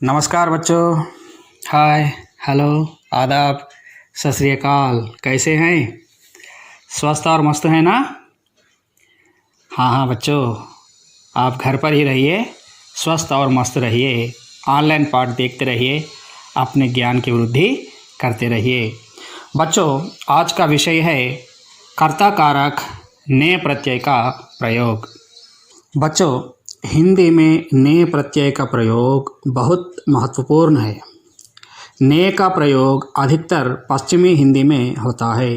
नमस्कार बच्चों। हाय, हेलो, आदाब, सत श्री अकाल। कैसे हैं? स्वस्थ और मस्त हैं ना? हाँ बच्चों, आप घर पर ही रहिए, स्वस्थ और मस्त रहिए, ऑनलाइन पाठ देखते रहिए, अपने ज्ञान की वृद्धि करते रहिए। बच्चों, आज का विषय है कर्ता कारक ने प्रत्यय का प्रयोग। बच्चों, हिंदी में ने प्रत्यय का प्रयोग बहुत महत्वपूर्ण है। ने का प्रयोग अधिकतर पश्चिमी हिंदी में होता है।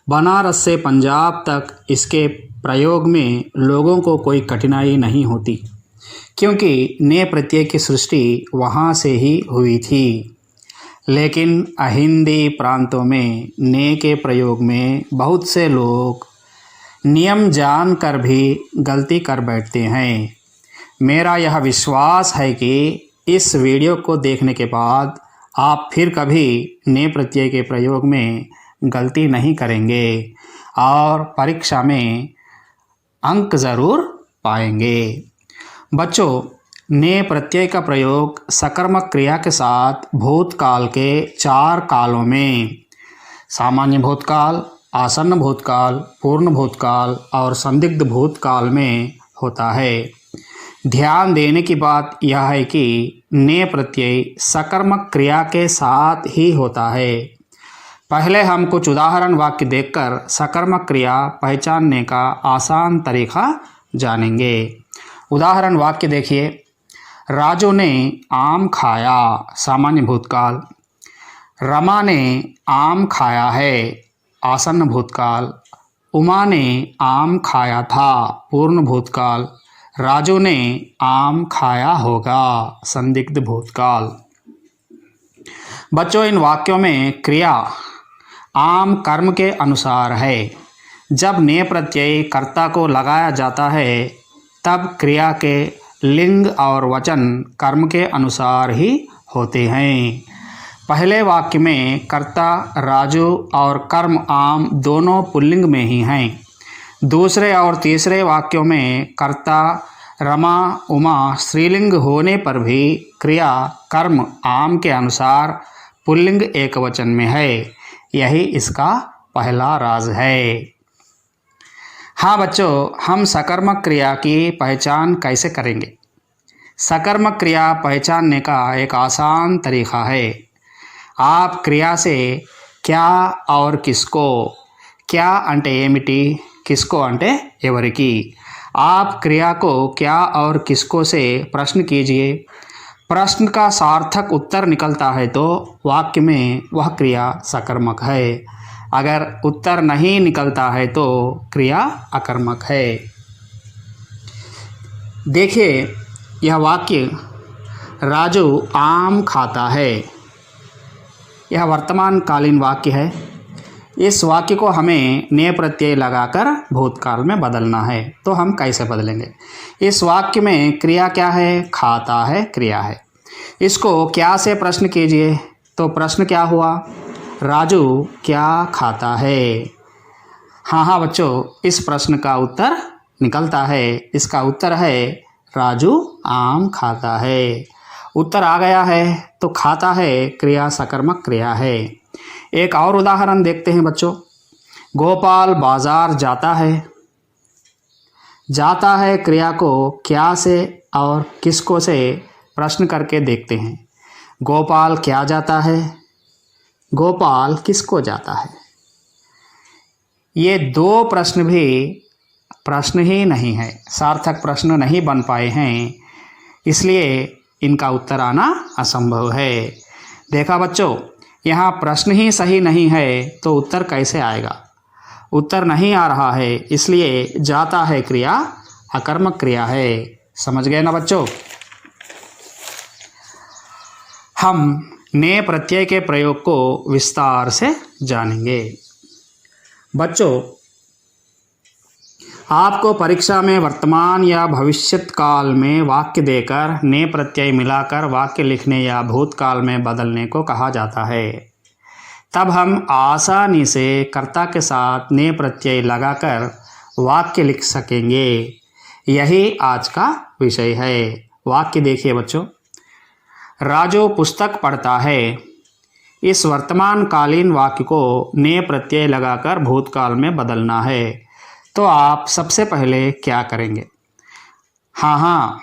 बनारस से पंजाब तक इसके प्रयोग में लोगों को कोई कठिनाई नहीं होती, क्योंकि ने प्रत्यय की सृष्टि वहाँ से ही हुई थी। लेकिन अहिंदी प्रांतों में ने के प्रयोग में बहुत से लोग नियम जानकर भी गलती कर बैठते हैं। मेरा यह विश्वास है कि इस वीडियो को देखने के बाद आप फिर कभी ने प्रत्यय के प्रयोग में गलती नहीं करेंगे और परीक्षा में अंक ज़रूर पाएंगे। बच्चों, ने प्रत्यय का प्रयोग सकर्मक क्रिया के साथ भूतकाल के 4 कालों में सामान्य भूतकाल, आसन्न भूतकाल, पूर्ण भूतकाल और संदिग्ध भूतकाल में होता है। ध्यान देने की बात यह है कि ने प्रत्यय सकर्मक क्रिया के साथ ही होता है। पहले हम कुछ उदाहरण वाक्य देखकर सकर्मक क्रिया पहचानने का आसान तरीका जानेंगे। उदाहरण वाक्य देखिए। राजू ने आम खाया, सामान्य भूतकाल। रमा ने आम खाया है, आसन्न भूतकाल। उमा ने आम खाया था, पूर्ण भूतकाल। राजू ने आम खाया होगा, संदिग्ध भूतकाल। बच्चों, इन वाक्यों में क्रिया आम कर्म के अनुसार है। जब ने प्रत्यय कर्ता को लगाया जाता है तब क्रिया के लिंग और वचन कर्म के अनुसार ही होते हैं। पहले वाक्य में कर्ता राजू और कर्म आम दोनों पुल्लिंग में ही हैं। दूसरे और तीसरे वाक्यों में कर्ता रमा उमा स्त्रीलिंग होने पर भी क्रिया कर्म आम के अनुसार पुल्लिंग एकवचन में है। यही इसका पहला राज है। हाँ बच्चों, हम सकर्मक क्रिया की पहचान कैसे करेंगे? सकर्मक क्रिया पहचानने का एक आसान तरीका है। आप क्रिया से क्या और किसको, क्या अंटे ఏమిటి, किसको अंटे ఎవరికి, आप क्रिया को क्या और किसको से प्रश्न कीजिए। प्रश्न का सार्थक उत्तर निकलता है तो वाक्य में वह क्रिया सकर्मक है। अगर उत्तर नहीं निकलता है तो क्रिया अकर्मक है। देखिए, यह वाक्य राजू आम खाता है, यह वर्तमान कालीन वाक्य है। इस वाक्य को हमें ने प्रत्यय लगाकर भूतकाल में बदलना है। तो हम कैसे बदलेंगे? इस वाक्य में क्रिया क्या है? खाता है, क्रिया है। इसको क्या से प्रश्न कीजिए तो प्रश्न क्या हुआ? राजू क्या खाता है। हाँ बच्चों, इस प्रश्न का उत्तर निकलता है। इसका उत्तर है राजू आम खाता है। उत्तर आ गया है तो खाता है क्रिया सकर्मक क्रिया है। एक और उदाहरण देखते हैं बच्चों। गोपाल बाजार जाता है। जाता है क्रिया को क्या से और किसको से प्रश्न करके देखते हैं। गोपाल क्या जाता है, गोपाल किसको जाता है। ये दो प्रश्न भी प्रश्न ही नहीं है, सार्थक प्रश्न नहीं बन पाए हैं, इसलिए इनका उत्तर आना असंभव है। देखा बच्चों, यहाँ प्रश्न ही सही नहीं है तो उत्तर कैसे आएगा? उत्तर नहीं आ रहा है, इसलिए जाता है क्रिया अकर्मक क्रिया है। समझ गए ना बच्चों? हम ने प्रत्यय के प्रयोग को विस्तार से जानेंगे। बच्चों, आपको परीक्षा में वर्तमान या भविष्यत काल में वाक्य देकर ने प्रत्यय मिलाकर वाक्य लिखने या भूतकाल में बदलने को कहा जाता है। तब हम आसानी से कर्ता के साथ ने प्रत्यय लगाकर वाक्य लिख सकेंगे। यही आज का विषय है। वाक्य देखिए बच्चों। राजू पुस्तक पढ़ता है। इस वर्तमान कालीन वाक्य को ने प्रत्यय लगाकर भूतकाल में बदलना है। तो आप सबसे पहले क्या करेंगे? हाँ,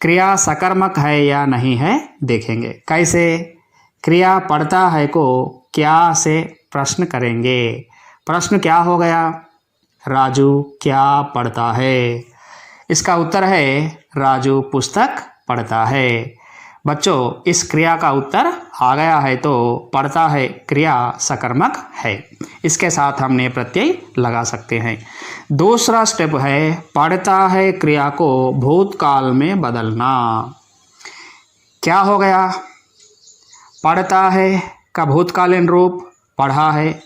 क्रिया सकर्मक है या नहीं है देखेंगे। कैसे? क्रिया पढ़ता है को क्या से प्रश्न करेंगे। प्रश्न क्या हो गया? राजू क्या पढ़ता है? इसका उत्तर है राजू पुस्तक पढ़ता है। बच्चों, इस क्रिया का उत्तर आ गया है तो पढ़ता है क्रिया सकर्मक है। इसके साथ हम ने प्रत्यय लगा सकते हैं। दूसरा स्टेप है पढ़ता है क्रिया को भूतकाल में बदलना। क्या हो गया? पढ़ता है का भूतकालीन रूप पढ़ा है,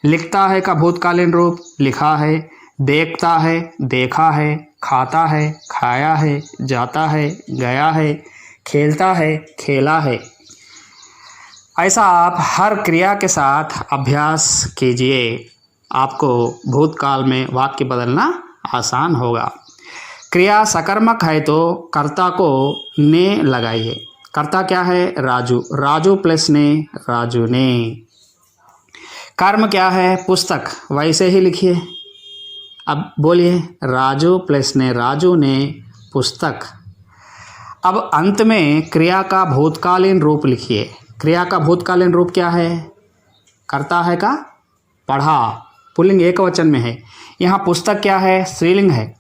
लिखता है का भूतकालीन रूप लिखा है, देखता है देखा है, खाता है खाया है, जाता है गया है, खेलता है खेला है। ऐसा आप हर क्रिया के साथ अभ्यास कीजिए, आपको भूतकाल में वाक्य बदलना आसान होगा। क्रिया सकर्मक है तो कर्ता को ने लगाइए। कर्ता क्या है? राजू। राजू प्लस ने राजू ने। कर्म क्या है? पुस्तक। वैसे ही लिखिए। अब बोलिए राजू प्लस ने राजू ने पुस्तक। अब अंत में क्रिया का भूतकालीन रूप लिखिए। क्रिया का भूतकालीन रूप क्या है? करता है का पढ़ा, पुल्लिंग एकवचन में है। यहाँ पुस्तक क्या है? स्त्रीलिंग है।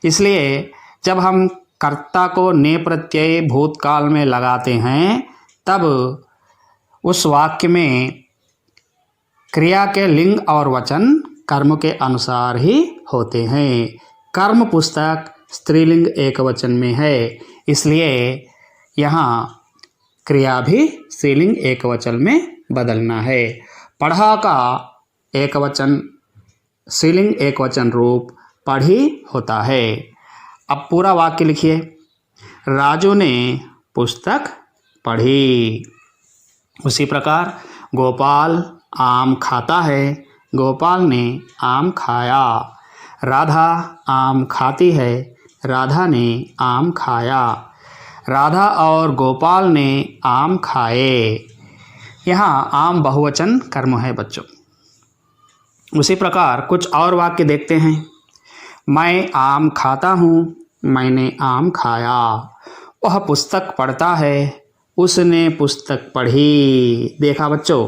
इसलिए जब हम कर्ता को ने प्रत्यय भूतकाल में लगाते हैं तब उस वाक्य में क्रिया के लिंग और वचन कर्म के अनुसार ही होते हैं। कर्म पुस्तक स्त्रीलिंग एकवचन में है, इसलिए यहाँ क्रिया भी स्त्रीलिंग एकवचन में बदलना है। पढ़ा का एकवचन स्त्रीलिंग एकवचन रूप पढ़ी होता है। अब पूरा वाक्य लिखिए। राजू ने पुस्तक पढ़ी। उसी प्रकार गोपाल आम खाता है, गोपाल ने आम खाया। राधा आम खाती है, राधा ने आम खाया। राधा और गोपाल ने आम खाए। यहाँ आम बहुवचन कर्म है बच्चों। उसी प्रकार कुछ और वाक्य देखते हैं। मैं आम खाता हूँ, मैंने आम खाया। वह पुस्तक पढ़ता है, उसने पुस्तक पढ़ी। देखा बच्चों,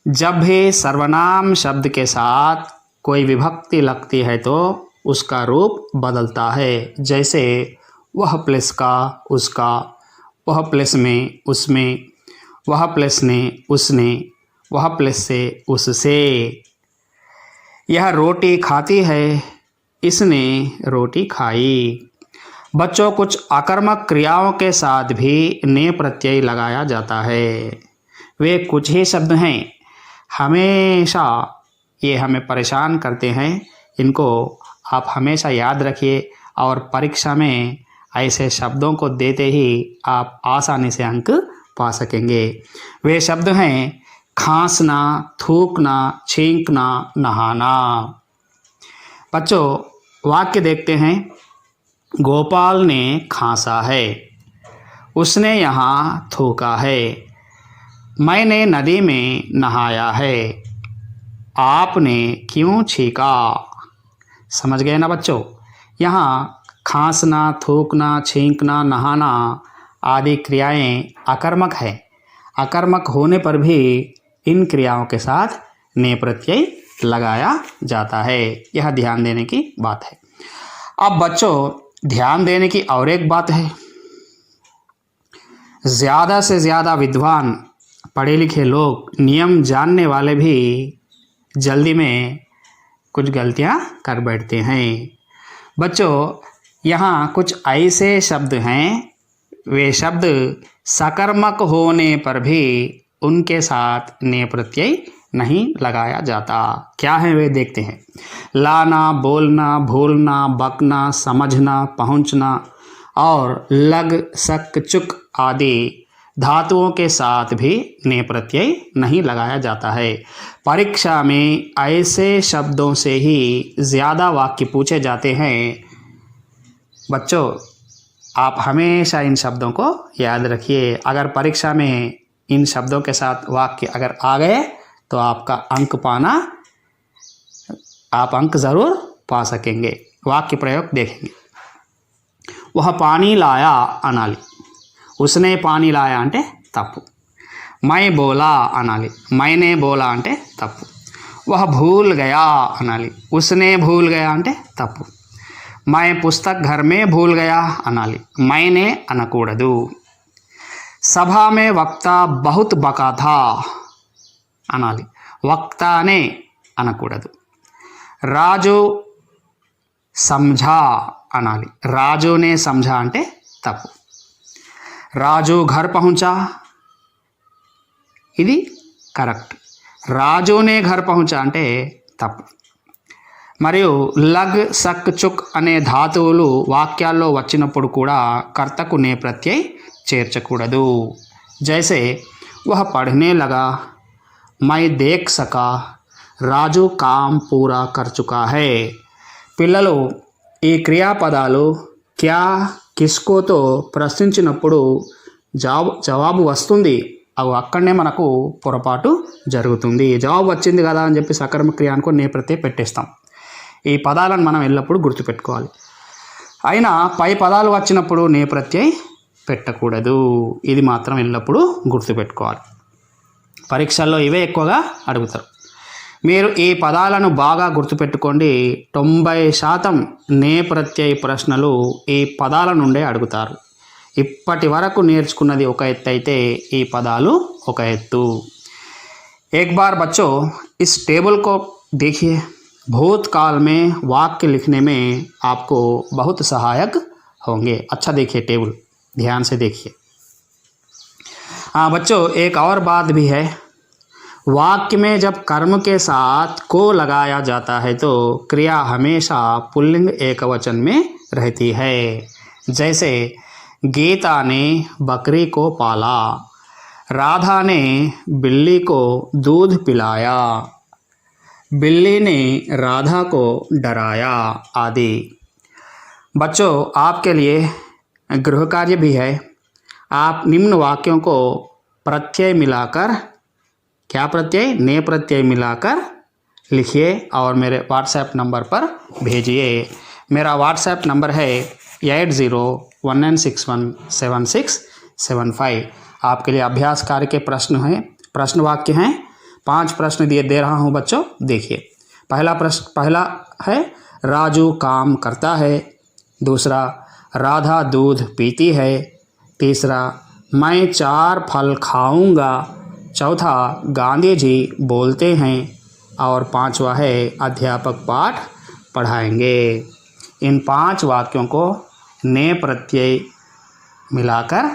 जब भी सर्वनाम शब्द के साथ कोई विभक्ति लगती है तो उसका रूप बदलता है। जैसे वह प्लस का उसका, वह प्लस में उसमें, वह प्लस ने उसने, वह प्लस से उससे। यह रोटी खाती है, इसने रोटी खाई। बच्चों, कुछ आकर्मक क्रियाओं के साथ भी ने प्रत्यय लगाया जाता है। वे कुछ ही शब्द हैं, हमेशा ये हमें परेशान करते हैं। इनको आप हमेशा याद रखिए और परीक्षा में ऐसे शब्दों को देते ही आप आसानी से अंक पा सकेंगे। वे शब्द हैं खांसना, थूकना, छींकना, नहाना। बच्चों, वाक्य देखते हैं। गोपाल ने खांसा है, उसने यहाँ थूका है। मैंने नदी में नहाया है, आपने क्यों छींका। समझ गए ना बच्चों? यहाँ खांसना, थूकना, छींकना, नहाना आदि क्रियाएं अकर्मक है। अकर्मक होने पर भी इन क्रियाओं के साथ ने प्रत्यय लगाया जाता है। यह ध्यान देने की बात है। अब बच्चों, ध्यान देने की और एक बात है। ज़्यादा से ज़्यादा विद्वान पढ़े लिखे लोग, नियम जानने वाले भी जल्दी में कुछ गलतियां कर बैठते हैं। बच्चों, यहाँ कुछ ऐसे शब्द हैं, वे शब्द सकर्मक होने पर भी उनके साथ ने प्रत्यय नहीं लगाया जाता। क्या है वे देखते हैं। लाना, बोलना, भूलना, बकना, समझना, पहुँचना और लग, सक, चुक आदि धातुओं के साथ भी ने प्रत्यय नहीं लगाया जाता है। परीक्षा में ऐसे शब्दों से ही ज़्यादा वाक्य पूछे जाते हैं। बच्चों, आप हमेशा इन शब्दों को याद रखिए। अगर परीक्षा में इन शब्दों के साथ वाक्य अगर आ गए तो आपका अंक पाना, आप अंक ज़रूर पा सकेंगे। वाक्य प्रयोग देखेंगे। वह पानी लाया अनाली, उसने पानी लाया अंटे तप्पु। मैं बोला अनाली, मैंने बोला अंटे तप्पु। वह भूल गया अनाली, उसने भूल गया अंटे तप्पु। मैं पुस्तक घर में भूल गया अनाली, मैंने అనకూడదు। सभा में वक्ता बहुत बका था अनाली, वक्ताने అనకూడదు। राजू समझा अनाली, राजू ने समझा अंटे तप्पु। राजू घर पहुंचा, ఇది కరెక్ట్। రాజునే घर పहुంచా అంటే తప్పు। మరియు లగ్ సక్ చుక్ అనే ధాతువులు వాక్యాల్లో వచ్చినప్పుడు కూడా కర్తకు నే ప్రత్యయ చేర్చకూడదు। జైసే వహ పढ़ने लगा, मैं देख सका, రాజు काम पूरा कर चुका है। పిల్లలు ఈ క్రియాపదాలు క్యా కిస్కోతో ప్రశ్నించినప్పుడు జవాబు వస్తుంది, అవి అక్కడనే మనకు పొరపాటు జరుగుతుంది। జవాబు వచ్చింది కదా అని చెప్పి సకర్మ క్రియ అనుకో నే ప్రత్యయ పెట్టేస్తాం। ఈ పదాలను మనం ఎల్లప్పుడూ గుర్తుపెట్టుకోవాలి। అయినా పై పదాలు వచ్చినప్పుడు నే ప్రత్యయ పెట్టకూడదు, ఇది మాత్రం ఎల్లప్పుడూ గుర్తుపెట్టుకోవాలి। పరీక్షల్లో ఇవే ఎక్కువగా అడుగుతారు। మీరు ఈ పదాలను బాగా గుర్తుపెట్టుకోండి। 90% నే ప్రత్యయ ప్రశ్నలు ఈ పదాల నుండే అడుగుతారు। ఇప్పటి వరకు నేర్చుకున్నది ఒక ఎత్తు అయితే ఈ పదాలు ఒక ఎత్తు। एक बार बच्चों इस टेबल को देखिए, भूतकाल में वाक्य लिखने में आपको बहुत सहायक होंगे। अच्छा देखिए टेबल, ध्यान से देखिए। हाँ बच्चों, एक और बात भी है, वाक्य में जब कर्म के साथ को लगाया जाता है तो क्रिया हमेशा पुल्लिंग एकवचन में रहती है। जैसे गीता ने बकरी को पाला, राधा ने बिल्ली को दूध पिलाया, बिल्ली ने राधा को डराया आदि। बच्चों आपके लिए गृह कार्य भी है। आप निम्न वाक्यों को प्रत्यय मिलाकर, क्या प्रत्यय, ने प्रत्यय मिलाकर लिखिए और मेरे व्हाट्सएप नंबर पर भेजिए। मेरा व्हाट्सएप नंबर है 8019617675। आपके लिए अभ्यास कार्य के प्रश्न हैं, प्रश्न वाक्य हैं। 5 प्रश्न दे रहा हूँ बच्चों, देखिए। पहला प्रश्न, पहला है राजू काम करता है। दूसरा, राधा दूध पीती है। तीसरा, मैं 4 फल खाऊंगा। चौथा, गांधी जी बोलते हैं। और 5वां है अध्यापक पाठ पढ़ाएंगे। इन 5 वाक्यों को ने प्रत्यय मिलाकर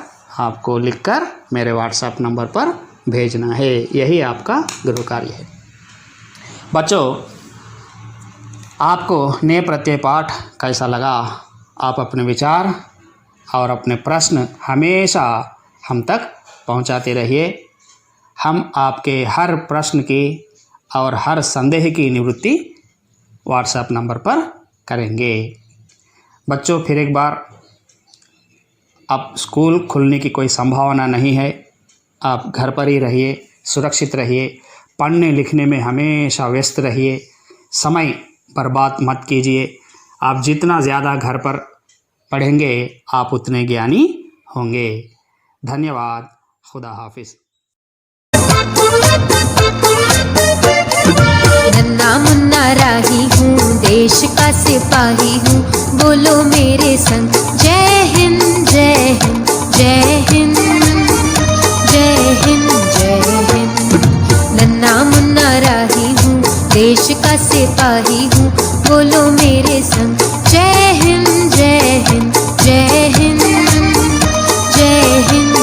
आपको लिखकर मेरे व्हाट्सएप नंबर पर भेजना है। यही आपका गृह कार्य है। बच्चों आपको ने प्रत्यय पाठ कैसा लगा? आप अपने विचार और अपने प्रश्न हमेशा हम तक पहुंचाते रहिए। हम आपके हर प्रश्न की और हर संदेह की निवृत्ति व्हाट्सएप नंबर पर करेंगे। बच्चों फिर एक बार, अब स्कूल खुलने की कोई संभावना नहीं है। आप घर पर ही रहिए, सुरक्षित रहिए, पढ़ने लिखने में हमेशा व्यस्त रहिए, समय बर्बाद मत कीजिए। आप जितना ज़्यादा घर पर पढ़ेंगे आप उतने ज्ञानी होंगे। धन्यवाद। खुदा हाफिज़। नन्ना मुन्ना राही हूँ, देश का सिपाही हूँ, बोलो मेरे संग जय हिंद जय हिंद जय हिंद जय हिंद जय हिंद। नन्ना मुन्ना राही हूँ, देश का सिपाही हूँ, बोलो मेरे संग जय हिंद जय हिंद जय हिंद जय हिंद।